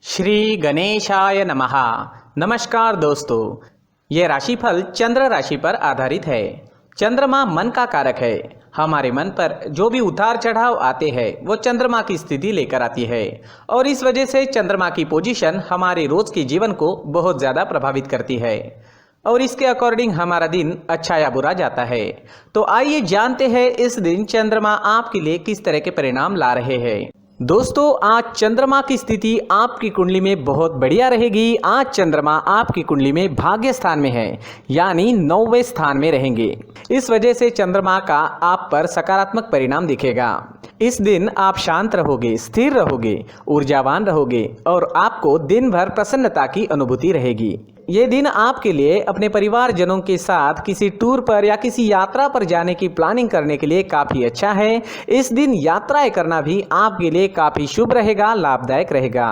श्री गणेशाय नमः। नमस्कार दोस्तों, ये राशिफल चंद्र राशि पर आधारित है। चंद्रमा मन का कारक है। हमारे मन पर जो भी उतार चढ़ाव आते हैं वो चंद्रमा की स्थिति लेकर आती है और इस वजह से चंद्रमा की पोजीशन हमारे रोज के जीवन को बहुत ज़्यादा प्रभावित करती है और इसके अकॉर्डिंग हमारा दिन अच्छा या बुरा जाता है। तो आइए जानते हैं इस दिन चंद्रमा आपके लिए किस तरह के परिणाम ला रहे हैं। दोस्तों, आज चंद्रमा की स्थिति आपकी कुंडली में बहुत बढ़िया रहेगी। आज चंद्रमा आपकी कुंडली में भाग्य स्थान में है, यानी 9वें स्थान में रहेंगे। इस वजह से चंद्रमा का आप पर सकारात्मक परिणाम दिखेगा। इस दिन आप शांत रहोगे, स्थिर रहोगे, ऊर्जावान रहोगे और आपको दिन भर प्रसन्नता की अनुभूति रहेगी। ये दिन आपके लिए अपने परिवारजनों के साथ किसी टूर पर या किसी यात्रा पर जाने की प्लानिंग करने के लिए काफ़ी अच्छा है। इस दिन यात्राएं करना भी आपके लिए काफ़ी शुभ रहेगा, लाभदायक रहेगा।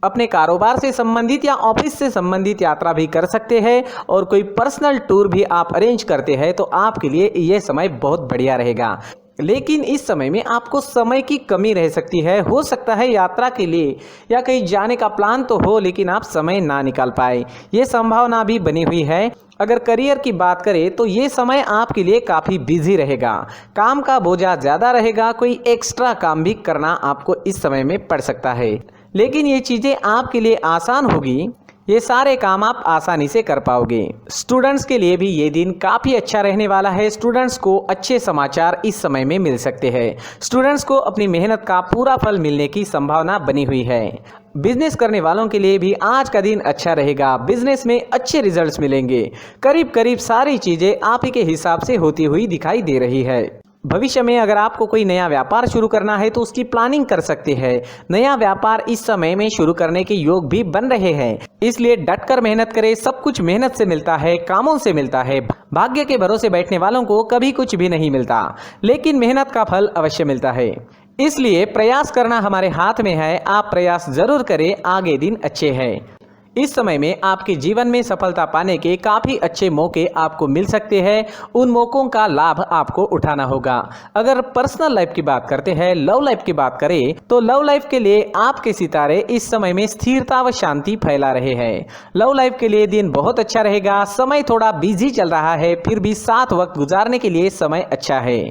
अपने कारोबार से संबंधित या ऑफिस से संबंधित यात्रा भी कर सकते हैं और कोई पर्सनल टूर भी आप अरेंज करते हैं तो आपके लिए यह समय बहुत बढ़िया रहेगा। लेकिन इस समय में आपको समय की कमी रह सकती है। हो सकता है यात्रा के लिए या कहीं जाने का प्लान तो हो लेकिन आप समय ना निकाल पाए, ये संभावना भी बनी हुई है। अगर करियर की बात करें तो ये समय आपके लिए काफ़ी बिजी रहेगा, काम का बोझा ज़्यादा रहेगा, कोई एक्स्ट्रा काम भी करना आपको इस समय में पड़ सकता है। लेकिन ये चीज़ें आपके लिए आसान होगी, ये सारे काम आप आसानी से कर पाओगे। स्टूडेंट्स के लिए भी ये दिन काफ़ी अच्छा रहने वाला है। स्टूडेंट्स को अच्छे समाचार इस समय में मिल सकते हैं। स्टूडेंट्स को अपनी मेहनत का पूरा फल मिलने की संभावना बनी हुई है। बिजनेस करने वालों के लिए भी आज का दिन अच्छा रहेगा। बिजनेस में अच्छे रिजल्ट्स मिलेंगे। करीब करीब सारी चीज़ें आप ही के हिसाब से होती हुई दिखाई दे रही है। भविष्य में अगर आपको कोई नया व्यापार शुरू करना है तो उसकी प्लानिंग कर सकते हैं। नया व्यापार इस समय में शुरू करने के योग भी बन रहे हैं, इसलिए डटकर मेहनत करें। सब कुछ मेहनत से मिलता है, कामों से मिलता है। भाग्य के भरोसे बैठने वालों को कभी कुछ भी नहीं मिलता, लेकिन मेहनत का फल अवश्य मिलता है। इसलिए प्रयास करना हमारे हाथ में है। आप प्रयास जरूर करें, आगे दिन अच्छे हैं। इस समय में आपके जीवन में सफलता पाने के काफ़ी अच्छे मौके आपको मिल सकते हैं। उन मौकों का लाभ आपको उठाना होगा। अगर पर्सनल लाइफ की बात करते हैं, लव लाइफ की बात करें तो लव लाइफ के लिए आपके सितारे इस समय में स्थिरता व शांति फैला रहे हैं। लव लाइफ के लिए दिन बहुत अच्छा रहेगा। समय थोड़ा बिजी चल रहा है, फिर भी साथ वक्त गुजारने के लिए समय अच्छा है।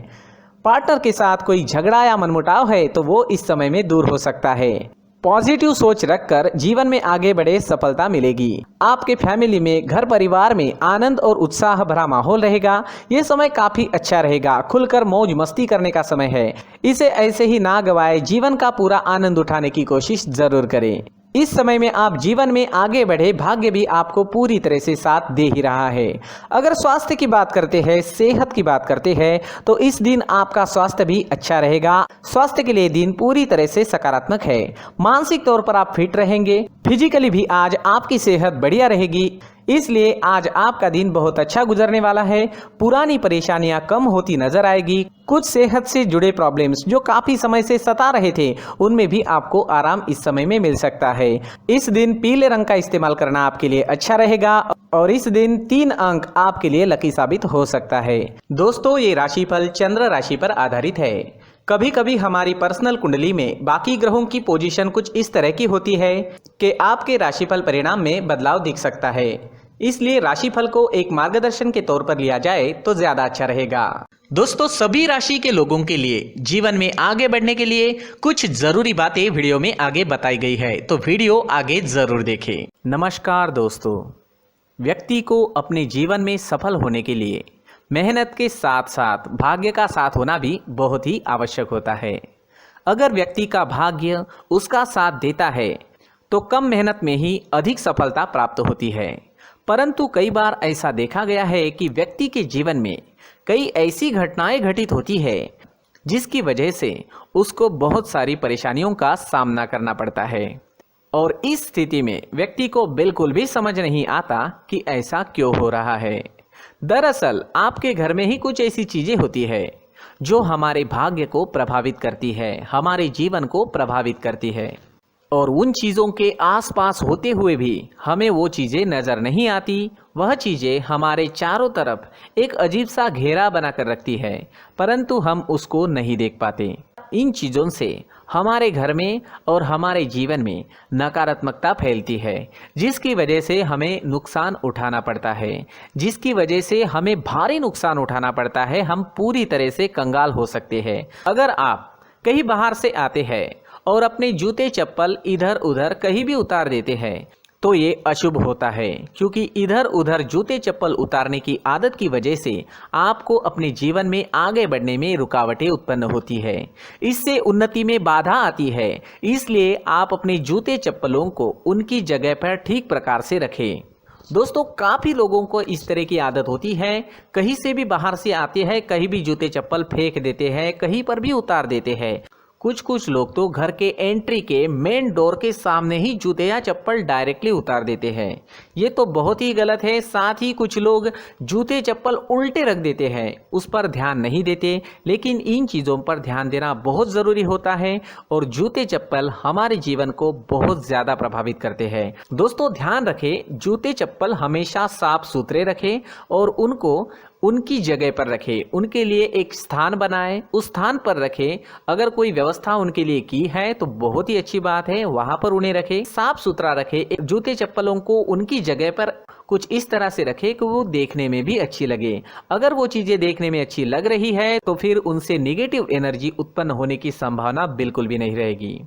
पार्टनर के साथ कोई झगड़ा या मनमुटाव है तो वो इस समय में दूर हो सकता है। पॉजिटिव सोच रखकर जीवन में आगे बढ़े, सफलता मिलेगी। आपके फैमिली में, घर परिवार में आनंद और उत्साह भरा माहौल रहेगा। ये समय काफी अच्छा रहेगा। खुलकर मौज मस्ती करने का समय है। इसे ऐसे ही ना गवाए, जीवन का पूरा आनंद उठाने की कोशिश जरूर करें। इस समय में आप जीवन में आगे बढ़े, भाग्य भी आपको पूरी तरह से साथ दे ही रहा है। अगर स्वास्थ्य की बात करते हैं, सेहत की बात करते हैं तो इस दिन आपका स्वास्थ्य भी अच्छा रहेगा। स्वास्थ्य के लिए दिन पूरी तरह से सकारात्मक है। मानसिक तौर पर आप फिट रहेंगे। फिजिकली भी आज आपकी सेहत बढ़िया रहेगी, इसलिए आज आपका दिन बहुत अच्छा गुजरने वाला है। पुरानी परेशानियां कम होती नजर आएगी। कुछ सेहत से जुड़े प्रॉब्लम्स जो काफी समय से सता रहे थे, उनमें भी आपको आराम इस समय में मिल सकता है। इस दिन पीले रंग का इस्तेमाल करना आपके लिए अच्छा रहेगा और इस दिन 3 अंक आपके लिए लकी साबित हो सकता है। दोस्तों, ये राशिफल चंद्र राशि पर आधारित है। कभी कभी हमारी पर्सनल कुंडली में बाकी ग्रहों की पोजीशन कुछ इस तरह की होती है कि आपके राशिफल परिणाम में बदलाव दिख सकता है। इसलिए राशिफल को एक मार्गदर्शन के तौर पर लिया जाए तो ज्यादा अच्छा रहेगा। दोस्तों, सभी राशि के लोगों के लिए जीवन में आगे बढ़ने के लिए कुछ जरूरी बातें वीडियो में आगे बताई गई है, तो वीडियो आगे जरूर देखें। नमस्कार दोस्तों, व्यक्ति को अपने जीवन में सफल होने के लिए मेहनत के साथ साथ भाग्य का साथ होना भी बहुत ही आवश्यक होता है। अगर व्यक्ति का भाग्य उसका साथ देता है तो कम मेहनत में ही अधिक सफलता प्राप्त होती है। परंतु कई बार ऐसा देखा गया है कि व्यक्ति के जीवन में कई ऐसी घटनाएं घटित होती है जिसकी वजह से उसको बहुत सारी परेशानियों का सामना करना पड़ता है और इस स्थिति में व्यक्ति को बिल्कुल भी समझ नहीं आता कि ऐसा क्यों हो रहा है। दरअसल आपके घर में ही कुछ ऐसी चीजें होती है जो हमारे भाग्य को प्रभावित करती है, हमारे जीवन को प्रभावित करती है और उन चीज़ों के आसपास होते हुए भी हमें वो चीज़ें नज़र नहीं आती। वह चीज़ें हमारे चारों तरफ एक अजीब सा घेरा बनाकर रखती है, परंतु हम उसको नहीं देख पाते। इन चीज़ों से हमारे घर में और हमारे जीवन में नकारात्मकता फैलती है, जिसकी वजह से हमें नुकसान उठाना पड़ता है, जिसकी वजह से हमें भारी नुकसान उठाना पड़ता है। हम पूरी तरह से कंगाल हो सकते हैं। अगर आप कहीं बाहर से आते हैं और अपने जूते चप्पल इधर उधर कहीं भी उतार देते हैं तो ये अशुभ होता है, क्योंकि इधर उधर जूते चप्पल उतारने की आदत की वजह से आपको अपने जीवन में आगे बढ़ने में रुकावटें उत्पन्न होती है, इससे उन्नति में बाधा आती है। इसलिए आप अपने जूते चप्पलों को उनकी जगह पर ठीक प्रकार से रखें। दोस्तों, काफ़ी लोगों को इस तरह की आदत होती है, कहीं से भी बाहर से आते हैं, कहीं भी जूते चप्पल फेंक देते हैं, कहीं पर भी उतार देते हैं। कुछ लोग तो घर के एंट्री के मेन डोर के सामने ही जूते या चप्पल डायरेक्टली उतार देते हैं। ये तो बहुत ही गलत है। साथ ही कुछ लोग जूते चप्पल उल्टे रख देते हैं, उस पर ध्यान नहीं देते। लेकिन इन चीज़ों पर ध्यान देना बहुत ज़रूरी होता है और जूते चप्पल हमारे जीवन को बहुत ज़्यादा प्रभावित करते हैं। दोस्तों, ध्यान रखें, जूते चप्पल हमेशा साफ सुथरे रखें और उनको उनकी जगह पर रखें। उनके लिए एक स्थान बनाएं, उस स्थान पर रखें। अगर कोई व्यवस्था उनके लिए की है तो बहुत ही अच्छी बात है, वहां पर उन्हें रखें, साफ सुथरा रखें। जूते चप्पलों को उनकी जगह पर कुछ इस तरह से रखें कि वो देखने में भी अच्छी लगे। अगर वो चीजें देखने में अच्छी लग रही है तो फिर उनसे निगेटिव एनर्जी उत्पन्न होने की संभावना बिल्कुल भी नहीं रहेगी।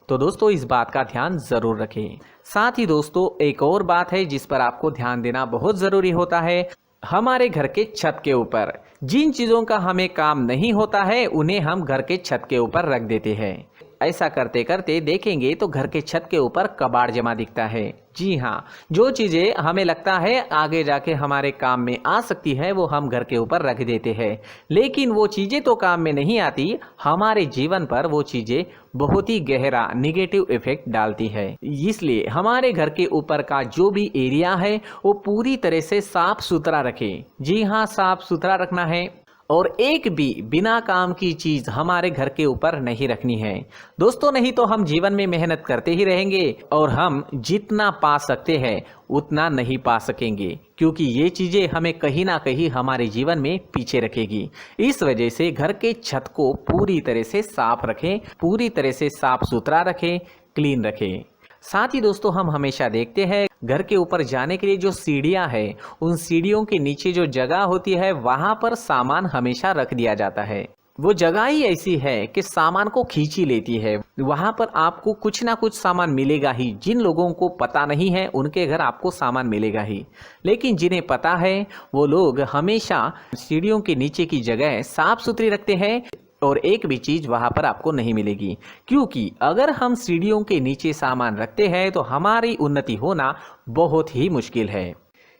तो दोस्तों, इस बात का ध्यान जरूर रखें। साथ ही दोस्तों, एक और बात है जिस पर आपको ध्यान देना बहुत जरूरी होता है। हमारे घर के छत के ऊपर जिन चीज़ों का हमें काम नहीं होता है उन्हें हम घर के छत के ऊपर रख देते हैं। ऐसा करते करते देखेंगे तो घर के छत के ऊपर कबाड़ जमा दिखता है। जी हाँ, जो चीज़ें हमें लगता है आगे जाके हमारे काम में आ सकती है वो हम घर के ऊपर रख देते हैं, लेकिन वो चीज़ें तो काम में नहीं आती। हमारे जीवन पर वो चीज़ें बहुत ही गहरा निगेटिव इफेक्ट डालती है। इसलिए हमारे घर के ऊपर का जो भी एरिया है वो पूरी तरह से साफ सुथरा रखें। जी हाँ, साफ सुथरा रखना है और एक भी बिना काम की चीज हमारे घर के ऊपर नहीं रखनी है। दोस्तों, नहीं तो हम जीवन में मेहनत करते ही रहेंगे और हम जितना पा सकते हैं उतना नहीं पा सकेंगे, क्योंकि ये चीजें हमें कहीं ना कहीं हमारे जीवन में पीछे रखेगी। इस वजह से घर के छत को पूरी तरह से साफ रखें, पूरी तरह से साफ सुथरा रखें, क्लीन रखें। साथ ही दोस्तों, हम हमेशा देखते हैं घर के ऊपर जाने के लिए जो सीढ़ियां हैं, उन सीढ़ियों के नीचे जो जगह होती है वहां पर सामान हमेशा रख दिया जाता है। वो जगह ही ऐसी है कि सामान को खींची लेती है। वहां पर आपको कुछ ना कुछ सामान मिलेगा ही। जिन लोगों को पता नहीं है उनके घर आपको सामान मिलेगा ही, लेकिन जिन्हें पता है वो लोग हमेशा सीढ़ियों के नीचे की जगह साफ सुथरी रखते हैं और एक भी चीज वहां पर आपको नहीं मिलेगी। क्योंकि अगर हम सीढ़ियों के नीचे सामान रखते हैं तो हमारी उन्नति होना बहुत ही मुश्किल है।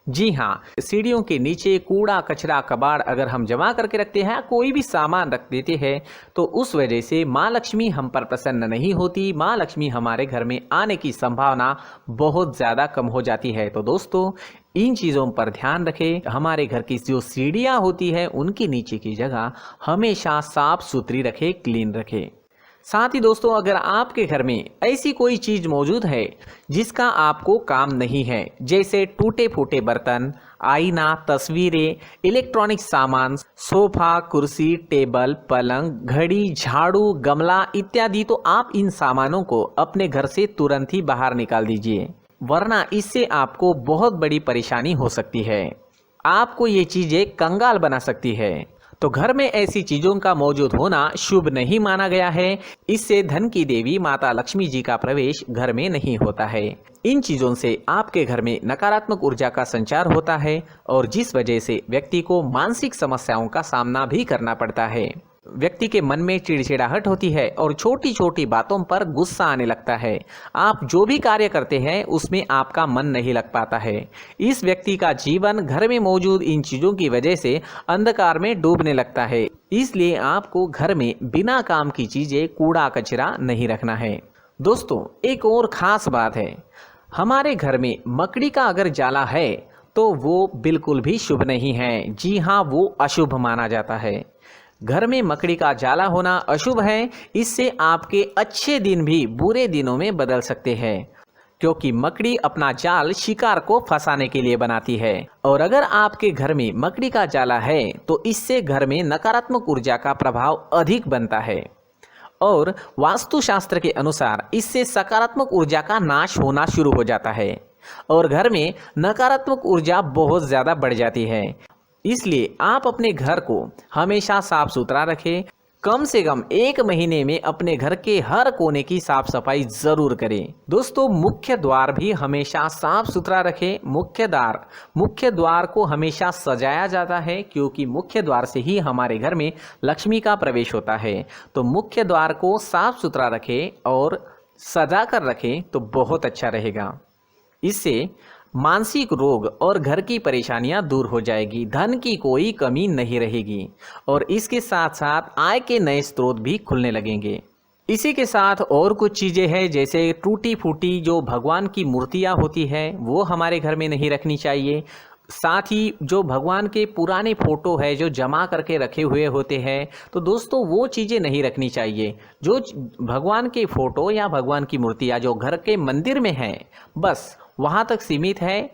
जी हाँ, सीढ़ियों के नीचे कूड़ा कचरा कबाड़ अगर हम जमा करके रखते हैं, कोई भी सामान रख देते हैं, तो उस वजह से माँ लक्ष्मी हम पर प्रसन्न नहीं होती। माँ लक्ष्मी हमारे घर में आने की संभावना बहुत ज़्यादा कम हो जाती है। तो दोस्तों, इन चीज़ों पर ध्यान रखें। हमारे घर की जो सीढ़ियाँ होती है उनकी नीचे की जगह हमेशा साफ सुथरी रखें, क्लीन रखें। साथ ही दोस्तों, अगर आपके घर में ऐसी कोई चीज मौजूद है जिसका आपको काम नहीं है, जैसे टूटे फूटे बर्तन, आईना, तस्वीरें, इलेक्ट्रॉनिक सामान, सोफा, कुर्सी, टेबल, पलंग, घड़ी, झाड़ू, गमला इत्यादि, तो आप इन सामानों को अपने घर से तुरंत ही बाहर निकाल दीजिए, वरना इससे आपको बहुत बड़ी परेशानी हो सकती है। आपको ये चीजें कंगाल बना सकती है। तो घर में ऐसी चीजों का मौजूद होना शुभ नहीं माना गया है। इससे धन की देवी माता लक्ष्मी जी का प्रवेश घर में नहीं होता है। इन चीजों से आपके घर में नकारात्मक ऊर्जा का संचार होता है और जिस वजह से व्यक्ति को मानसिक समस्याओं का सामना भी करना पड़ता है। व्यक्ति के मन में चिड़चिड़ाहट होती है और छोटी छोटी बातों पर गुस्सा आने लगता है। आप जो भी कार्य करते हैं उसमें आपका मन नहीं लग पाता है। इस व्यक्ति का जीवन घर में मौजूद इन चीज़ों की वजह से अंधकार में डूबने लगता है। इसलिए आपको घर में बिना काम की चीज़ें, कूड़ा कचरा नहीं रखना है। दोस्तों, एक और ख़ास बात है, हमारे घर में मकड़ी का अगर जाला है तो वो बिल्कुल भी शुभ नहीं है। जी हाँ, वो अशुभ माना जाता है। घर में मकड़ी का जाला होना अशुभ है। इससे आपके अच्छे दिन भी बुरे दिनों में बदल सकते हैं, क्योंकि मकड़ी अपना जाल शिकार को फंसाने के लिए बनाती है। और अगर आपके घर में मकड़ी का जाला है तो इससे घर में नकारात्मक ऊर्जा का प्रभाव अधिक बनता है और वास्तुशास्त्र के अनुसार इससे सकारात्मक ऊर्जा का नाश होना शुरू हो जाता है और घर में नकारात्मक ऊर्जा बहुत ज़्यादा बढ़ जाती है। इसलिए आप अपने घर को हमेशा साफ सुथरा रखें। कम से कम 1 महीने में अपने घर के हर कोने की साफ सफाई जरूर करें। दोस्तों, मुख्य द्वार भी हमेशा साफ सुथरा रखें। मुख्य द्वार को हमेशा सजाया जाता है क्योंकि मुख्य द्वार से ही हमारे घर में लक्ष्मी का प्रवेश होता है। तो मुख्य द्वार को साफ सुथरा रखें और सजा कर रखें तो बहुत अच्छा रहेगा। इससे मानसिक रोग और घर की परेशानियां दूर हो जाएगी, धन की कोई कमी नहीं रहेगी और इसके साथ साथ आय के नए स्रोत भी खुलने लगेंगे। इसी के साथ और कुछ चीज़ें हैं, जैसे टूटी फूटी जो भगवान की मूर्तियां होती हैं वो हमारे घर में नहीं रखनी चाहिए। साथ ही जो भगवान के पुराने फोटो है जो जमा करके रखे हुए होते हैं, तो दोस्तों वो चीज़ें नहीं रखनी चाहिए। जो भगवान के फोटो या भगवान की मूर्तियाँ जो घर के मंदिर में हैं बस वहाँ तक सीमित है।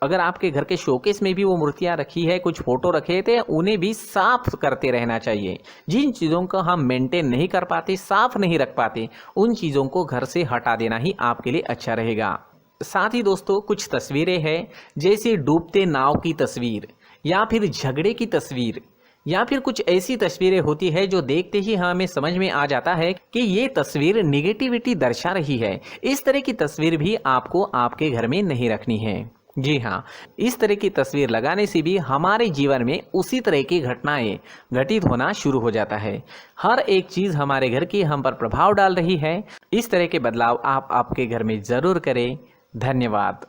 अगर आपके घर के शोकेस में भी वो मूर्तियाँ रखी है, कुछ फोटो रखे थे, उन्हें भी साफ करते रहना चाहिए। जिन चीज़ों को हम मेंटेन नहीं कर पाते, साफ नहीं रख पाते, उन चीज़ों को घर से हटा देना ही आपके लिए अच्छा रहेगा। साथ ही दोस्तों कुछ तस्वीरें हैं, जैसे डूबते नाव की तस्वीर या फिर झगड़े की तस्वीर या फिर कुछ ऐसी तस्वीरें होती है जो देखते ही हमें समझ में आ जाता है कि ये तस्वीर निगेटिविटी दर्शा रही है। इस तरह की तस्वीर भी आपको आपके घर में नहीं रखनी है। जी हाँ, इस तरह की तस्वीर लगाने से भी हमारे जीवन में उसी तरह की घटनाएं घटित होना शुरू हो जाता है। हर एक चीज़ हमारे घर की हम पर प्रभाव डाल रही है। इस तरह के बदलाव आप आपके घर में ज़रूर करें। धन्यवाद।